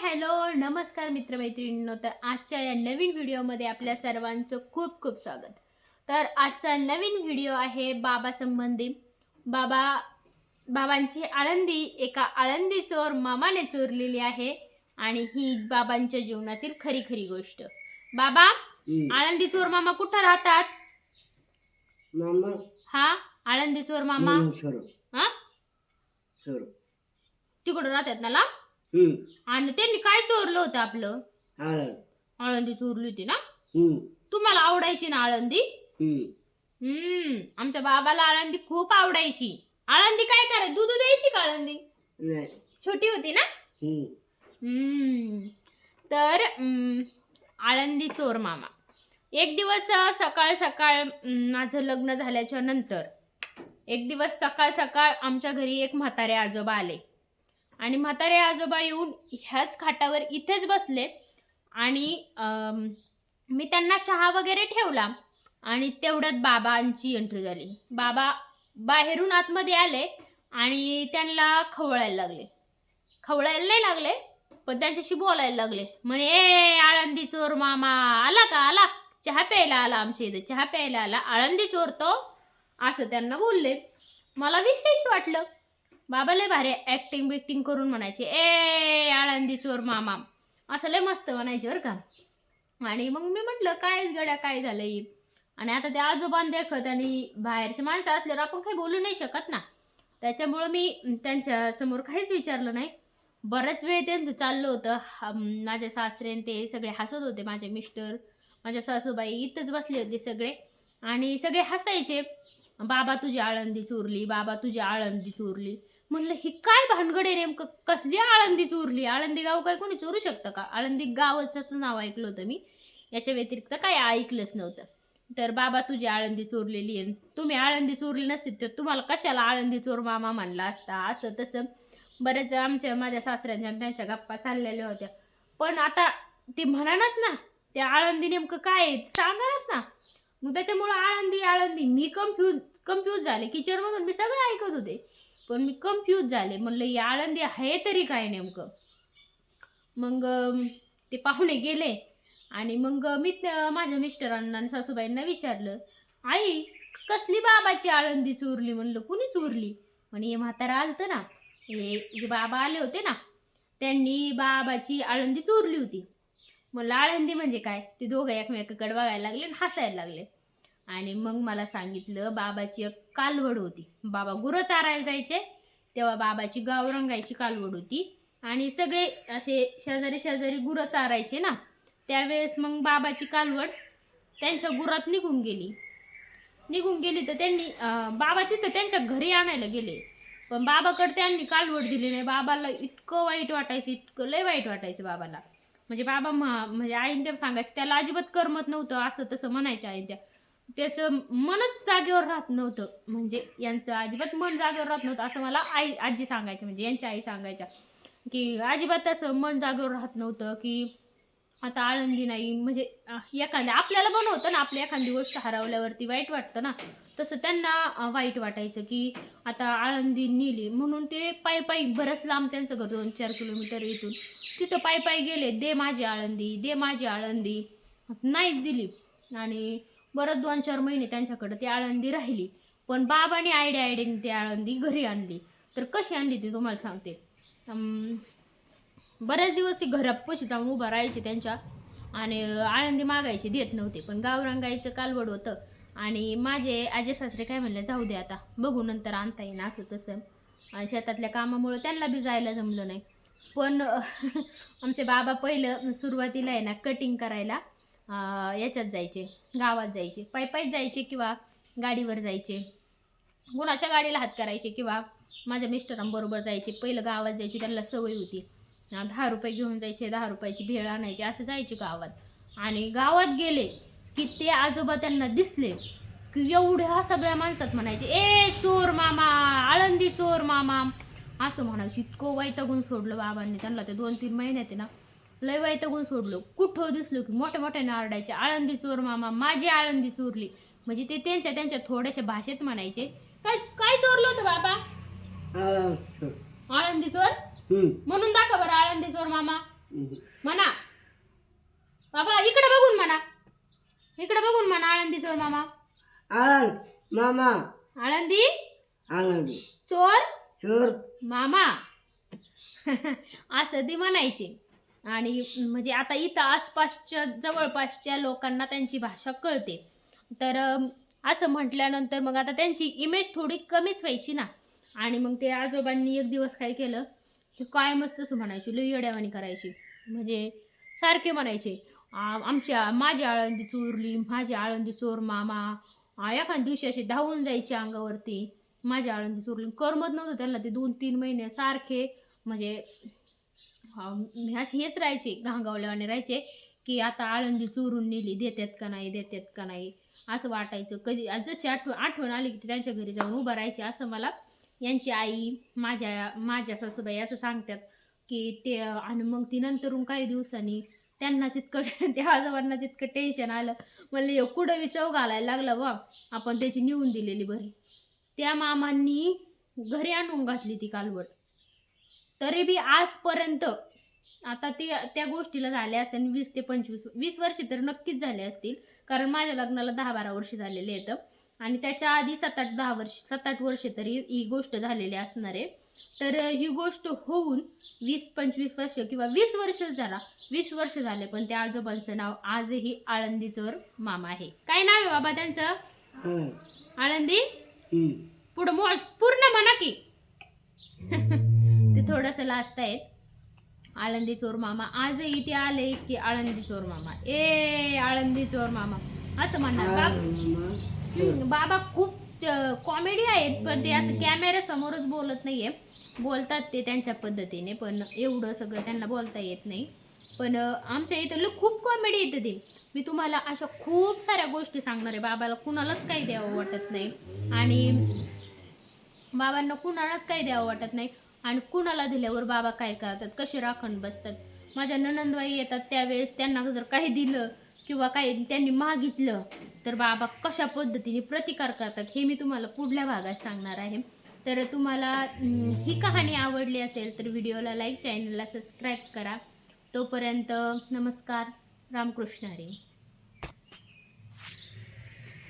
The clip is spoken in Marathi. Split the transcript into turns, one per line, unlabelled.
हॅलो नमस्कार मित्रमैत्रिणींनो, तर आजच्या या नवीन व्हिडिओमध्ये आपल्या सर्वांचं खूप खूप स्वागत. तर आजचा नवीन व्हिडिओ आहे बाबा संबंधी. बाबांची आळंदी एका आळंदी चोर मामाने चोरलेली आहे आणि ही बाबांच्या जीवनातील खरी खरी गोष्ट. बाबा, आळंदी चोर मामा कुठं राहतात?
मामा
हा, आळंदी चोर मामा हा तिकडं राहतात ना लांब. आणि त्यांनी काय चोरलं होतं आपलं? आळंदी चोरली होती ना. तुम्हाला आवडायची ना आळंदी? आमच्या बाबाला आळंदी खूप आवडायची. आळंदी काय करायची? दूध द्यायची का आळंदी? छोटी होती ना. तर आळंदी चोर मामा. एक दिवस सकाळ सकाळ माझं लग्न झाल्याच्या नंतर एक दिवस सकाळ सकाळ आमच्या घरी एक म्हातारे आजोबा आले आणि म्हातारे आजोबा येऊन ह्याच खाटावर इथेच बसले आणि मी त्यांना चहा वगैरे ठेवला आणि तेवढ्यात बाबांची एंट्री झाली. बाबा बाहेरून आतमध्ये आले आणि त्यांना खवळायला नाही लागले पण त्यांच्याशी बोलायला लागले. म्हणे, ए आळंदी चोर मामा आला का? आला चहा प्यायला आला, आमच्या इथे चहा प्यायला आला, आळंदी चोरतो, असं त्यांना बोलले. मला विशेष वाटलं. बाबा लय भारी ऍक्टिंग बिक्टिंग करून म्हणायचे, ए आळंदी चोर मामा, असं लय मस्त म्हणायचे बरं का. आणि मग मी म्हटलं, काय गड्या काय झालंय? आणि आता त्या आजोबान देखत आणि बाहेरचे माणसं असल्यावर आपण काही बोलू नाही शकत ना. त्याच्यामुळं मी त्यांच्या समोर काहीच विचारलं नाही. बराच वेळ त्यांचं चाललं होतं. माझे सासरे ते सगळे हसत होते, माझे मिस्टर, माझ्या सासूबाई इथंच बसले होते सगळे आणि सगळे हसायचे. बाबा तुझी आळंदी चोरली, बाबा तुझी आळंदी चोरली. म्हणलं ही काय भानगड आहे नेमकं? कसली आळंदी चोरली? आळंदी गाव काय कोणी चोरू शकतं का? आळंदी गावाचंच नाव ऐकलं होतं मी, याच्या व्यतिरिक्त काय ऐकलंच नव्हतं. तर बाबा तुझी आळंदी चोरलेली आहे, तुम्ही आळंदी चोरली नसती तर तुम्हाला कशाला आळंदी चोर मामा म्हणला असता, असं तसं बरेच माझ्या सासऱ्यांच्या त्यांच्या गप्पा चाललेल्या होत्या. पण आता ते म्हणानच ना, त्या आळंदी नेमकं काय सांगानच ना. मग त्याच्यामुळं आळंदी मी कन्फ्यूज झाले. किचनमधून मी सगळं ऐकत होते पण मी कन्फ्यूज झाले. म्हणलं ही आळंदी आहे तरी काय नेमकं. मग ते पाहुणे गेले आणि मग मी माझ्या मिस्टरांना आणि सासूबाईंना विचारलं, आई कसली बाबाची आळंदी चोरली? म्हणलं कुणी चोरली? म्हणे हे म्हातारा आलतं ना, हे जे बाबा आले होते ना, त्यांनी बाबाची आळंदी चोरली होती. म्हणलं आळंदी म्हणजे काय? ते दोघं एकमेकाकडे बघायला लागले आणि हसायला लागले. आणि मग मला सांगितलं, बाबाची एक कालवड होती. बाबा गुरं चारायला जायचे तेव्हा बाबाची गावरंगायची कालवड होती आणि सगळे असे शेजारी शेजारी गुरं चारायचे ना, त्यावेळेस मग बाबाची कालवड त्यांच्या गुरात निघून गेली तर त्यांनी बाबा तिथं त्यांच्या घरी आणायला गेले पण बाबाकडे त्यांनी कालवड दिली नाही. बाबाला इतकं वाईट वाटायचं, इतकं लय वाईट वाटायचं बाबाला. म्हणजे बाबा म्हणजे आईन त्या सांगायचं त्याला अजिबात करमत नव्हतं, असं तसं म्हणायचं आईन त्या. त्याचं मनच जागेवर राहत नव्हतं, म्हणजे यांचं अजिबात मन जागेवर राहत नव्हतं असं मला आजी सांगायची, म्हणजे यांच्या आई सांगायच्या की अजिबात असं मन जागेवर राहत नव्हतं की आता आळंदी नाही. म्हणजे एखाद्या आपल्याला पण होतं ना, आपली एखादी गोष्ट हरवल्यावरती वाईट वाटतं ना, तसं त्यांना वाईट वाटायचं की आता आळंदी नेली. म्हणून ते पायी बरंच लांब, त्यांचं घर 2-4 किलोमीटर इथून, तिथं पायी गेले. दे माझी आळंदी, दे माझी आळंदी, नाहीच दिली. आणि बरं 2-4 महिने त्यांच्याकडं ती आळंदी राहिली. पण बाबाने आयडियाने ती आळंदी घरी आणली. तर कशी आणली ती तुम्हाला सांगते. बरेच दिवस ती घरापाशी जाऊन उभा राहायची त्यांच्या आणि आळंदी मागायची, देत नव्हते. पण गावरंगाईचं कालवड होतं आणि माझे आजे सासरे काय म्हणले, जाऊ दे आता बघू नंतर आणता येईन, असं तसं. शेतातल्या कामामुळं त्यांना बी जायला जमलं नाही. पण आमचे बाबा पहिलं सुरुवातीला आहे ना, कटिंग करायला याच्यात जायचे, गावात जायचे, पायी जायचे किंवा गाडीवर जायचे. कुणाच्या गाडीला हात करायचे किंवा माझ्या मिस्टरांबरोबर जायचे. पहिलं गावात जायची, त्यांना सवय होती. 10 रुपये घेऊन जायचे, 10 रुपयाची भेळ आणायची, असं जायचे गावात. आणि गावात गेले की ते आजोबा त्यांना दिसले की एवढ्या सगळ्या माणसात म्हणायचे, ए चोर मामा, आळंदी चोर मामा, असं म्हणायचं. इतकं वैतागून सोडलं बाबांनी त्यांना. ते 2-3 महिन्यात ना लय वैतागून सोडलं. कुठं दिसलं की मोठ्याने आरडायचे, आळंदी चोर मामा, माझी आळंदी चोरली. म्हणजे ते त्यांच्या थोड्याशा भाषेत म्हणायचे. काय काय चोरलं होतं बाबा? आळंदी चोर. म्हणून दाखवा बरं आळंदी चोर मामा. म्हणा बाबा, इकडे बघून म्हणा, इकडे बघून म्हणा. आळंदी चोर मामा.
आनंद मामा.
आळंदी
आनंदी
चोर
चोर
मामा. असं ती म्हणायची. आणि म्हणजे आता इथं आसपासच्या जवळपासच्या लोकांना त्यांची भाषा कळते. तर असं म्हटल्यानंतर मग आता त्यांची इमेज थोडी कमीच व्हायची ना. आणि मग ते आजोबांनी एक दिवस काय केलं की कायमच तसं म्हणायची, लई येड्यावानी करायची. म्हणजे सारखे म्हणायचे माझी आळंदी चोरली, माझी आळंदी चोर मामा. एखाद्या दिवशी असे धावून जायचे अंगावरती, माझी आळंदी चोरली. करमत नव्हतं त्यांना ते 2-3 महिने सारखे. म्हणजे असे हेच राहायचे, घांगावल्यावाने राहायचे की आता आळंदी चोरून नेली, देतात का नाही, देतात का नाही असं वाटायचं. कधी जशी आठवण आली की त्यांच्या घरी जाऊन उभं राहायचे. असं मला यांची आई, माझ्या सासूबाई असं सांगतात की ते. आणि मग ती नंतरून काही दिवसांनी त्यांनाच इतकं त्या आजोबांनाच इतकं टेन्शन आलं. म्हणले कुठं विचव घालायला लागला बा, आपण त्याची नेऊन दिलेली बरी. त्या मामांनी घरी आणून घातली ती कालवड. तरी बी आजपर्यंत आता त्या गोष्टीला झाले असेल 20 ते 20 वर्ष तर नक्कीच झाले असतील. कारण माझ्या लग्नाला 10-12 वर्ष झालेले आहेत. आणि त्याच्या आधी 7-8 वर्ष तरी ही गोष्ट झालेली असणार आहे. तर ही गोष्ट होऊन 20-25 वर्ष किंवा 20 वर्ष झाला, 20 वर्ष झाले. पण त्या आजोबांचं नाव आजही आळंदी चोर मामा आहे. काय नाव आहे बाबा त्यांचं? आळंदी. पुढं पूर्ण म्हणा की. ते थोडंसं लाजतायत. आळंदी चोर मामा. आजही ते आले की आळंदी चोर मामा, ए आळंदी चोर मामा असं म्हणणार. बाबा खूप कॉमेडी आहेत, पण ते असं कॅमेरा समोरच बोलत नाहीये. बोलतात ते त्यांच्या पद्धतीने, पण एवढं सगळं त्यांना बोलता येत नाही. पण आमच्या इथं खूप कॉमेडी येते ते. मी तुम्हाला अशा खूप साऱ्या गोष्टी सांगणार आहे. बाबाला कुणालाच काही द्यावं वाटत नाही, आणि बाबांना कुणालाच काही द्यावं वाटत नाही. आणि कुणाला दिल्यावर बाबा काय करतात, कसे राखण बसतात. माझ्या ननंदबाई येतात त्यावेळेस त्यांना जर काही दिलं किंवा काही त्यांनी मागितलं तर बाबा कशा पद्धतीने प्रतिकार करतात हे मी तुम्हाला पुढल्या भागात सांगणार आहे. तर तुम्हाला ही कहाणी आवडली असेल तर व्हिडिओला लाईक, चॅनलला सबस्क्राईब करा. तोपर्यंत नमस्कार, रामकृष्ण हरी.